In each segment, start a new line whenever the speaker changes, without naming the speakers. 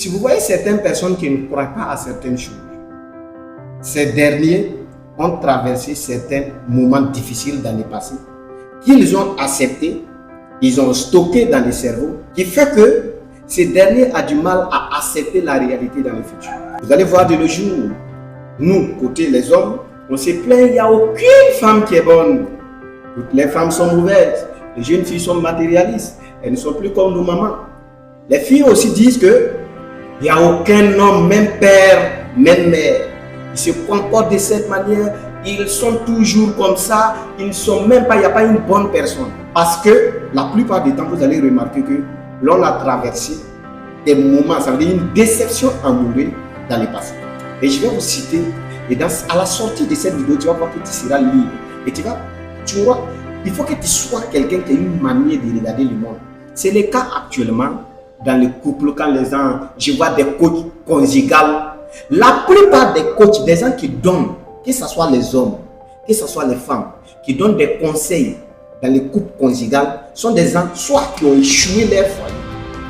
Si vous voyez certaines personnes qui ne croient pas à certaines choses, ces derniers ont traversé certains moments difficiles dans le passé, qu'ils ont acceptés, ils ont stocké dans le cerveau, qui fait que ces derniers ont du mal à accepter la réalité dans le futur. Vous allez voir de nos jours, nous, côté les hommes, on se plaint, il n'y a aucune femme qui est bonne. Toutes les femmes sont mauvaises. Les jeunes filles sont matérialistes. Elles ne sont plus comme nos mamans. Les filles aussi disent que il n'y a aucun homme, même père, même mère. Ils se comportent de cette manière. Ils sont toujours comme ça. Ils ne sont même pas, il n'y a pas une bonne personne. Parce que la plupart du temps, vous allez remarquer que l'on a traversé des moments, ça veut dire une déception amoureuse dans le passé. Et je vais vous citer, et à la sortie de cette vidéo, tu vas voir que tu seras libre. Et tu vois, il faut que tu sois quelqu'un qui a une manière de regarder le monde. C'est le cas actuellement dans les couples, quand les gens, je vois des coachs conjugales. La plupart des coachs, des gens qui donnent, que ce soit les hommes, que ce soit les femmes, qui donnent des conseils dans les couples conjugales, sont des gens soit qui ont échoué leur foyer,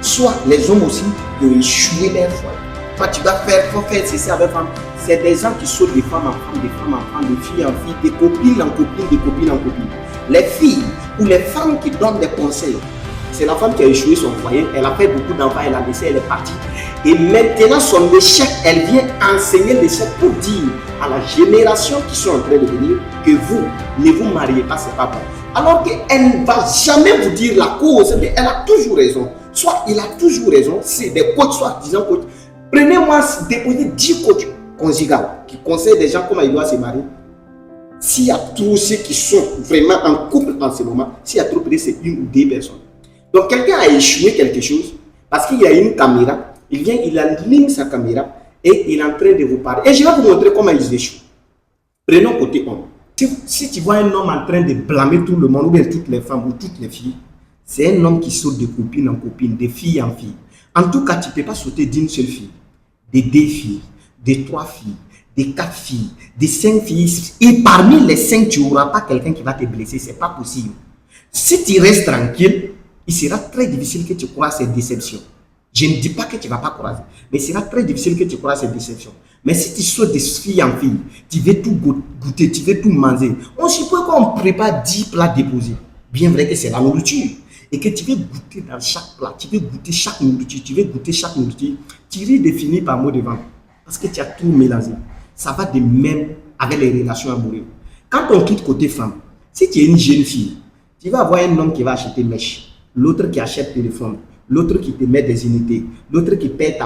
soit les hommes aussi qui ont échoué leur foyer. Quand tu vas faut faire ceci avec femme, c'est des gens qui sautent de femme en femme, de femme en femme, de fille en fille, de copine en copine, de copine en copine. Les filles ou les femmes qui donnent des conseils, c'est la femme qui a échoué son foyer, elle a fait beaucoup d'enfants, elle a laissé, elle est partie. Et maintenant, son échec, elle vient enseigner l'échec pour dire à la génération qui sont en train de venir que vous ne vous mariez pas, c'est pas bon. Alors qu'elle ne va jamais vous dire la cause, mais elle a toujours raison. Soit il a toujours raison, c'est des coachs, soit disant coachs. Prenez-moi, déposez 10 coachs conjugaux qui conseillent des gens comment ils doivent se marier. S'il y a tous ceux qui sont vraiment en couple en ce moment, s'il y a trop, peut-être c'est une ou deux personnes. Donc quelqu'un a échoué quelque chose parce qu'il y a une caméra, il vient, il allume sa caméra et il est en train de vous parler. Et je vais vous montrer comment ils échouent. Prenons côté homme. Si tu vois un homme en train de blâmer tout le monde, ou bien toutes les femmes ou toutes les filles, c'est un homme qui saute de copine en copine, de fille en fille. En tout cas, tu ne peux pas sauter d'une seule fille, de 2 filles, de 3 filles, de 4 filles, de 5 filles. Et parmi les 5, tu n'auras pas quelqu'un qui va te blesser. Ce n'est pas possible. Si tu restes tranquille, il sera très difficile que tu croises cette déception. Je ne dis pas que tu ne vas pas croiser, mais il sera très difficile que tu croises cette déception. Mais si tu sautes de fille en fille, tu veux tout goûter, tu veux tout manger. On suppose qu'on prépare 10 plats déposés. Bien vrai que c'est la nourriture. Et que tu veux goûter dans chaque plat, tu veux goûter chaque nourriture, tu risques de finir par mot de vente. Parce que tu as tout mélangé. Ça va de même avec les relations amoureuses. Quand on quitte côté femme, si tu es une jeune fille, tu vas avoir un homme qui va acheter mèche, l'autre qui achète téléphone, l'autre qui te met des unités, l'autre qui paie ta